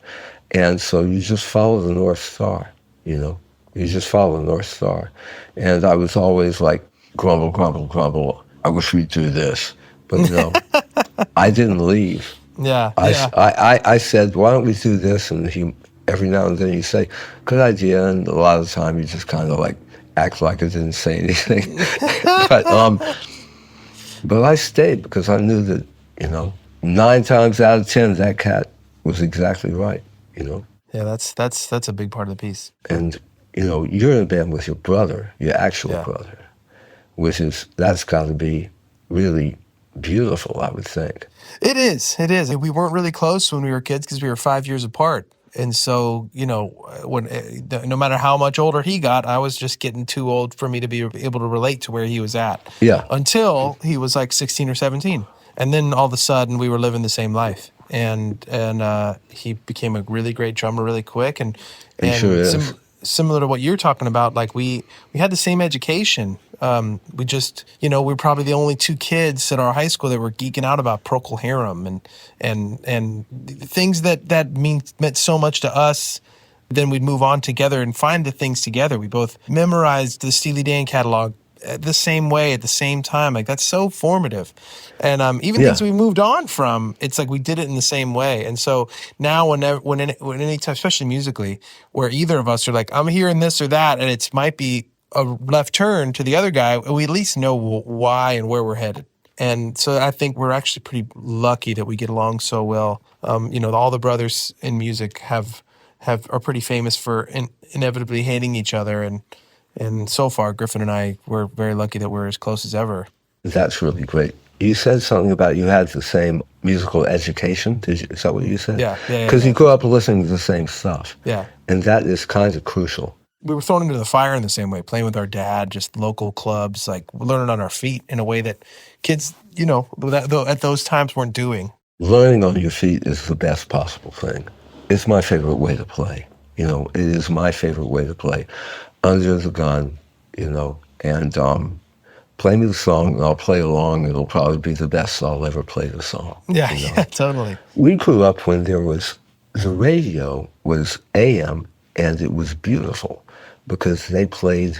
And so you just follow the North Star, You just follow the North Star. And I was always like, grumble, grumble, grumble. I wish we'd do this. But I didn't leave. Yeah. I said, why don't we do this? And every now and then you say, good idea. And a lot of the time you just kind of like act like I didn't say anything. But I stayed because I knew that, 9 times out of 10, that cat was exactly right, Yeah, that's a big part of the piece. And, you're in a band with your brother, your actual brother, that's got to be really beautiful, I would think. It is. We weren't really close when we were kids because we were 5 years apart. And so, when no matter how much older he got, I was just getting too old for me to be able to relate to where he was at. Yeah. Until he was like 16 or 17. And then all of a sudden we were living the same life. And he became a really great drummer really quick. And sure is. Similar to what you're talking about, like we had the same education. We just, we're probably the only 2 kids at our high school that were geeking out about Procol Harum and things that meant so much to us. Then we'd move on together and find the things together. We both memorized the Steely Dan catalog the same way at the same time. Like that's so formative. And even things we moved on from, it's like we did it in the same way. And so now when any time, especially musically, where either of us are like, I'm hearing this or that, and it might be a left turn to the other guy, we at least know why and where we're headed. And so I think we're actually pretty lucky that we get along so well. All the brothers in music are pretty famous for inevitably hating each other. And so far, Griffin and I, we're very lucky that we're as close as ever. That's really great. You said something about you had the same musical education. Is that what you said? Yeah. Because you grew up listening to the same stuff. Yeah. And that is kind of crucial. We were thrown into the fire in the same way, playing with our dad, just local clubs, like learning on our feet in a way that kids, at those times weren't doing. Learning on your feet is the best possible thing. It's my favorite way to play. It is my favorite way to play. Under the gun, and play me the song and I'll play along. It'll probably be the best I'll ever play the song. Yeah, totally. We grew up when the radio was AM and it was beautiful because they played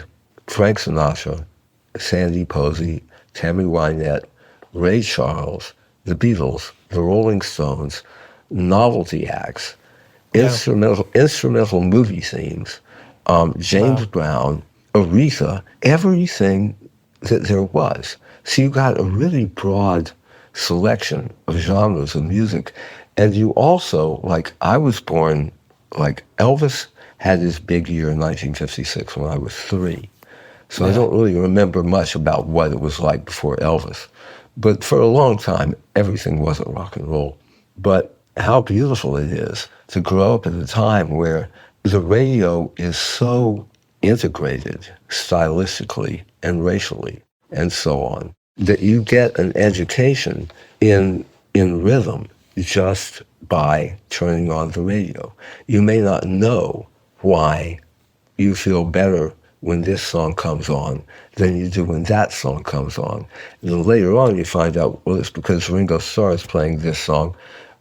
Frank Sinatra, Sandy Posey, Tammy Wynette, Ray Charles, the Beatles, the Rolling Stones, novelty acts, instrumental movie themes, James Brown, Aretha, everything that there was. So you got a really broad selection of genres of music. And you also, I was born, Elvis had his big year in 1956 when I was 3. So I don't really remember much about what it was like before Elvis. But for a long time, everything wasn't rock and roll. But how beautiful it is to grow up at a time where the radio is so integrated stylistically and racially and so on, that you get an education in rhythm just by turning on the radio. You may not know why you feel better when this song comes on than you do when that song comes on. And then later on you find out, well, it's because Ringo Starr is playing this song,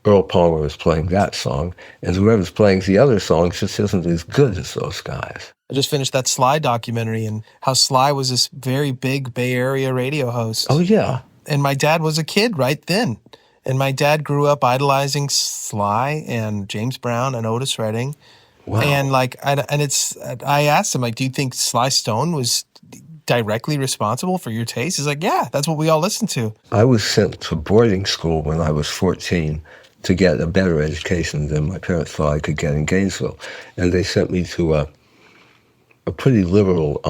Earl Palmer is playing that song, and whoever's playing the other songs just isn't as good as those guys. I just finished that Sly documentary and how Sly was this very big Bay Area radio host. Oh, yeah. And my dad was a kid right then. And my dad grew up idolizing Sly and James Brown and Otis Redding. Wow. And I asked him, do you think Sly Stone was directly responsible for your taste? He's like, yeah, that's what we all listened to. I was sent to boarding school when I was 14 to get a better education than my parents thought I could get in Gainesville. And they sent me to a pretty liberal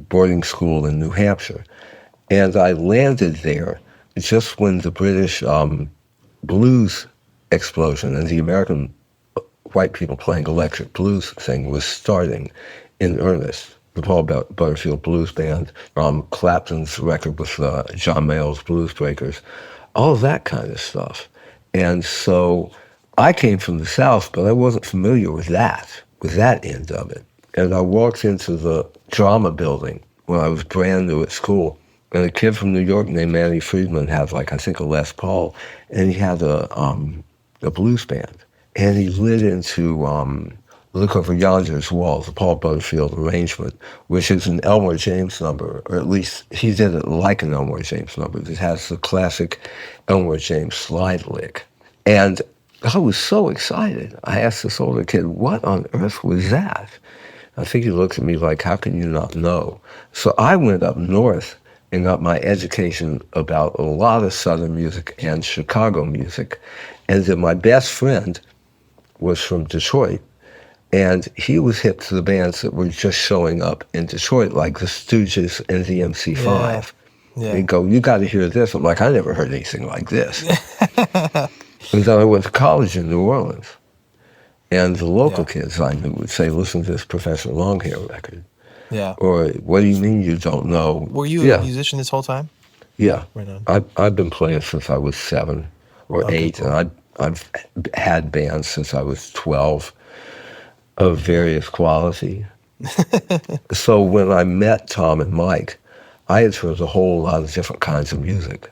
boarding school in New Hampshire. And I landed there just when the British blues explosion and the American white people playing electric blues thing was starting in earnest. The Paul Butterfield Blues Band, Clapton's record with John Mayall's Blues Breakers, all of that kind of stuff. And so I came from the South, but I wasn't familiar with that end of it. And I walked into the drama building when I was brand new at school. And a kid from New York named Manny Friedman had, like, I think a Les Paul, and he had a blues band. And he lit into Look Over Yonder's Walls, the Paul Butterfield arrangement, which is an Elmore James number, or at least he did it like an Elmore James number. It has the classic Elmore James slide lick. And I was so excited. I asked this older kid, what on earth was that? I think he looked at me like, how can you not know? So I went up north and got my education about a lot of Southern music and Chicago music. And then my best friend was from Detroit, and he was hip to the bands that were just showing up in Detroit, like the Stooges and the MC5. Yeah. He'd go, you got to hear this. I'm like, I never heard anything like this. And then I went to college in New Orleans, and the local kids I knew would say, listen to this Professor Longhair record. Yeah. Or, what do you mean you don't know? Were you a musician this whole time? Yeah. Right on. I've been playing since I was 7 or 8, cool. and I've had bands since I was 12 of various quality. So when I met Tom and Mike, I had heard a whole lot of different kinds of music.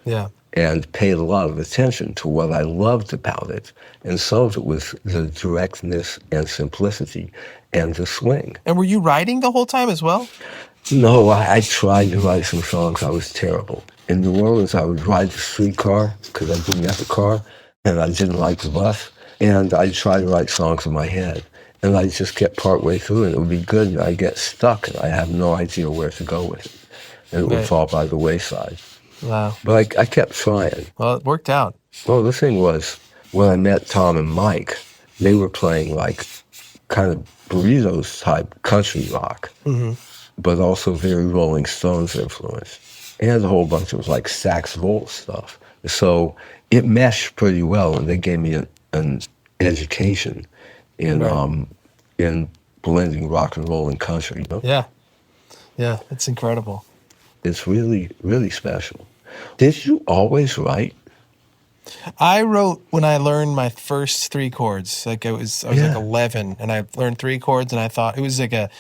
Yeah. And paid a lot of attention to what I loved about it. And some of it was the directness and simplicity and the swing. And were you writing the whole time as well? No, I tried to write some songs. I was terrible. In New Orleans, I would ride the streetcar because I didn't have a car, and I didn't like the bus. And I'd try to write songs in my head. And I'd just get partway through, and it would be good, and I'd get stuck, and I have no idea where to go with it. And it would fall by the wayside. Wow. But I kept trying. Well, it worked out. Well, the thing was, when I met Tom and Mike, they were playing like kind of burritos type country rock, but also very Rolling Stones influence, and a whole bunch of like sax volt stuff. So it meshed pretty well, and they gave me an education in blending rock and roll and country. You know? Yeah, it's incredible. It's really, really special. Did you always write? I wrote when I learned my first 3 chords. Like I was like 11, and I learned 3 chords, and I thought it was like a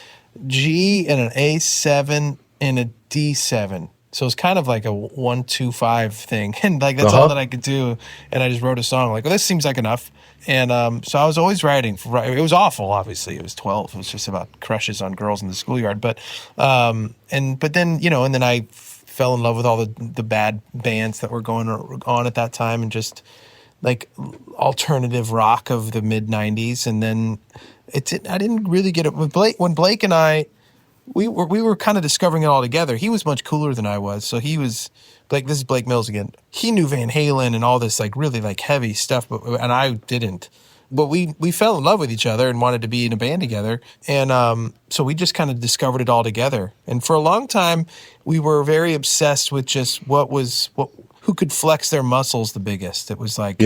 G and an A7 and a D7. So it's kind of like a 1-2-5 thing, and like that's all that I could do. And I just wrote a song like, well, this seems like enough. And so I was always writing. It was awful, obviously. It was 12. It was just about crushes on girls in the schoolyard. But then and then I fell in love with all the bad bands that were going on at that time, and just like alternative rock of the mid '90s. And then I didn't really get it with Blake. When Blake and I, we were kind of discovering it all together. He was much cooler than I was, so he was like, this is Blake Mills again. He knew Van Halen and all this like really like heavy stuff, and I didn't. But we fell in love with each other and wanted to be in a band together, and so we just kind of discovered it all together. And for a long time, we were very obsessed with just who could flex their muscles the biggest. It was like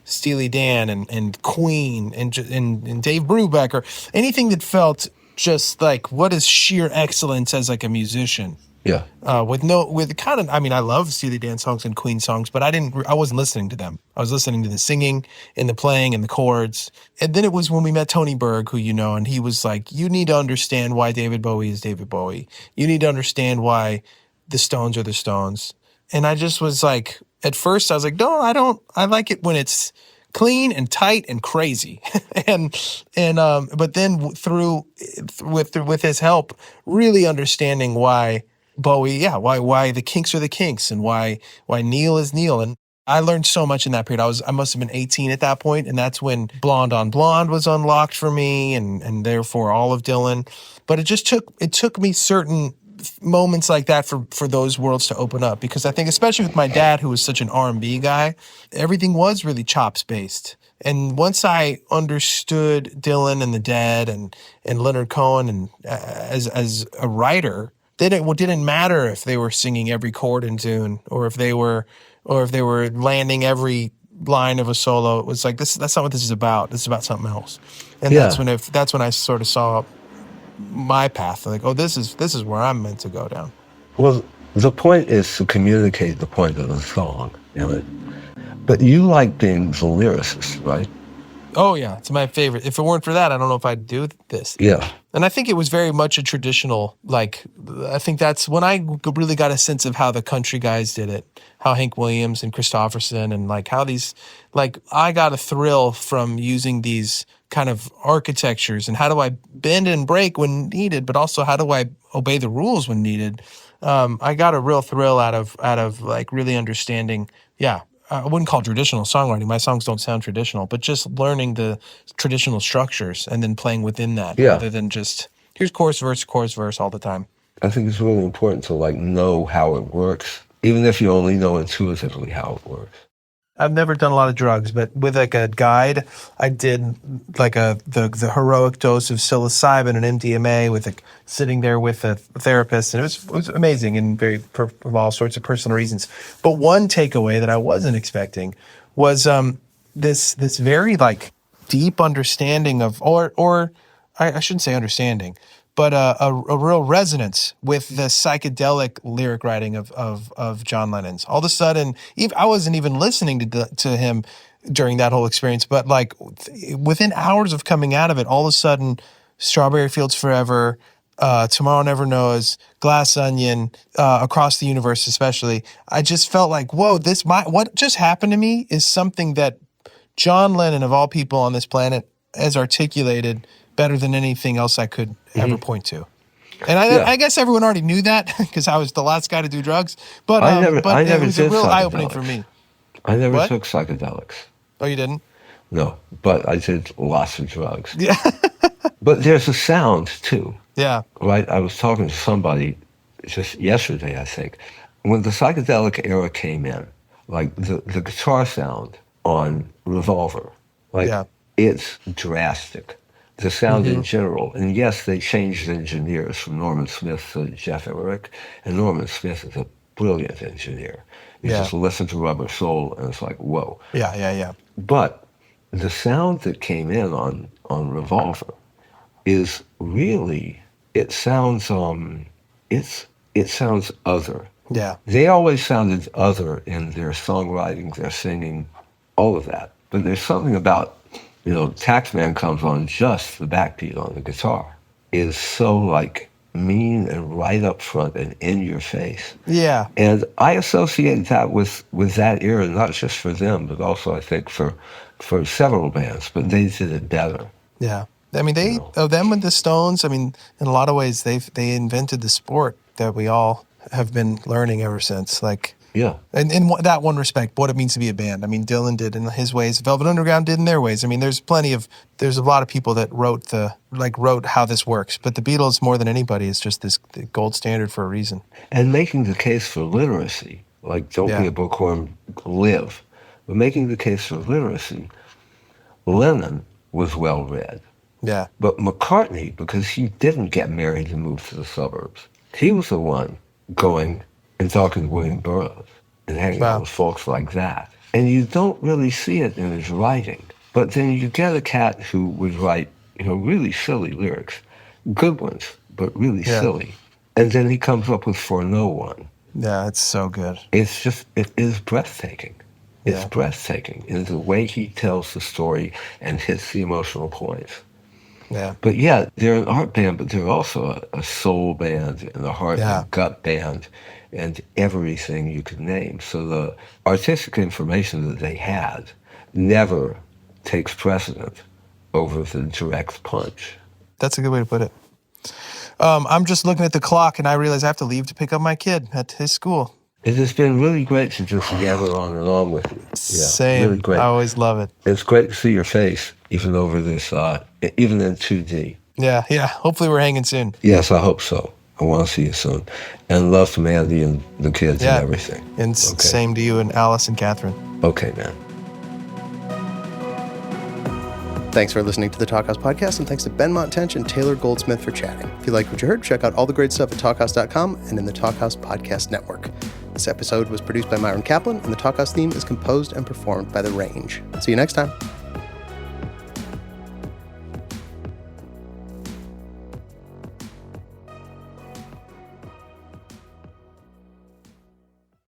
Steely Dan and Queen and Dave Brubeck, or anything that felt just like, what is sheer excellence as like a musician. Yeah. I love Steely Dan songs and Queen songs, but I wasn't listening to them. I was listening to the singing and the playing and the chords. And then it was when we met Tony Berg, who you know, and he was like, you need to understand why David Bowie is David Bowie. You need to understand why the Stones are the Stones. And I just was like, at first I was like, no, I don't. I like it when it's clean and tight and crazy. But then with his help, really understanding why Bowie, why the Kinks are the Kinks, and why Neil is Neil. And I learned so much in that period. I must have been 18 at that point, and that's when Blonde on Blonde was unlocked for me, and therefore all of Dylan. But it took me certain moments like that for those worlds to open up, because I think especially with my dad, who was such an R&B guy, everything was really chops based. And once I understood Dylan and the Dead and Leonard Cohen and as a writer, then it didn't matter if they were singing every chord in tune or if they were landing every line of a solo. It was like that's not what this is about. This is about something else. And that's when I sort of saw my path. Like, oh, this is where I'm meant to go down. Well, the point is to communicate the point of the song, but you like being the lyricist, right? Oh yeah, it's my favorite. If it weren't for that, I don't know if I'd do this. Yeah. And I think it was very much a traditional, I think that's when I really got a sense of how the country guys did it, how Hank Williams and Christopherson and how these, I got a thrill from using these kind of architectures and how do I bend and break when needed, but also how do I obey the rules when needed. I got a real thrill out of really understanding, I wouldn't call it traditional songwriting. My songs don't sound traditional, but just learning the traditional structures and then playing within that rather than just, here's chorus, verse all the time. I think it's really important to know how it works, even if you only know intuitively how it works. I've never done a lot of drugs, but with a guide, I did the heroic dose of psilocybin and MDMA with sitting there with a therapist, and it was amazing and for all sorts of personal reasons. But one takeaway that I wasn't expecting was this very deep understanding of, or I shouldn't say understanding, but a real resonance with the psychedelic lyric writing of John Lennon's. All of a sudden, I wasn't even listening to him during that whole experience, but within hours of coming out of it, all of a sudden, Strawberry Fields Forever, Tomorrow Never Knows, Glass Onion, Across the Universe especially, I just felt like, whoa, what just happened to me is something that John Lennon, of all people on this planet, has articulated better than anything else I could ever point to. And I guess everyone already knew that because I was the last guy to do drugs. But I never it was a real psychedelics. eye-opening for me. I never What? took psychedelics. Oh, you didn't? No, but I did lots of drugs. Yeah. But there's a sound too. Yeah. Right? I was talking to somebody just yesterday, I think. When the psychedelic era came in, the guitar sound on Revolver, it's drastic. The sound in general. And yes, they changed engineers from Norman Smith to Jeff Emmerich, and Norman Smith is a brilliant engineer. You just listen to Rubber Soul, and it's like, whoa. Yeah. But the sound that came in on Revolver is really, it sounds other. Yeah. They always sounded other in their songwriting, their singing, all of that. But there's something about, Taxman comes on, just the backbeat on the guitar is so mean and right up front and in your face. Yeah. And I associate that with that era, not just for them, but also I think for several bands, but they did it better. Yeah. I mean, them with the Stones, I mean, in a lot of ways, they invented the sport that we all have been learning ever since. Yeah. And in that one respect, what it means to be a band. I mean, Dylan did in his ways, Velvet Underground did in their ways. I mean, there's a lot of people that wrote how this works. But the Beatles, more than anybody, is just this gold standard for a reason. And making the case for literacy, don't be a bookworm, live. But making the case for literacy, Lennon was well read. Yeah. But McCartney, because he didn't get married and move to the suburbs, he was the one going and talking to William Burroughs and hanging out with folks like that. And you don't really see it in his writing. But then you get a cat who would write, really silly lyrics, good ones, but really silly. And then he comes up with For No One. Yeah, it's so good. It is breathtaking. It's breathtaking in the way he tells the story and hits the emotional points. Yeah. But they're an art band, but they're also a soul band and a heart and gut band and everything you could name. So the artistic information that they had never takes precedent over the direct punch. That's a good way to put it. I'm just looking at the clock, and I realize I have to leave to pick up my kid at his school. It has been really great to just gather on and on with you. Yeah, same. Really great. I always love it. It's great to see your face, even over this, even in 2D. Yeah. Hopefully we're hanging soon. Yes, I hope so. I want to see you soon. And love from Andy and the kids and everything. And same to you and Alice and Catherine. Okay, man. Thanks for listening to the Talkhouse Podcast, and thanks to Benmont Tench and Taylor Goldsmith for chatting. If you like what you heard, check out all the great stuff at talkhouse.com and in the Talkhouse Podcast Network. This episode was produced by Myron Kaplan, and the Talkhouse theme is composed and performed by The Range. See you next time.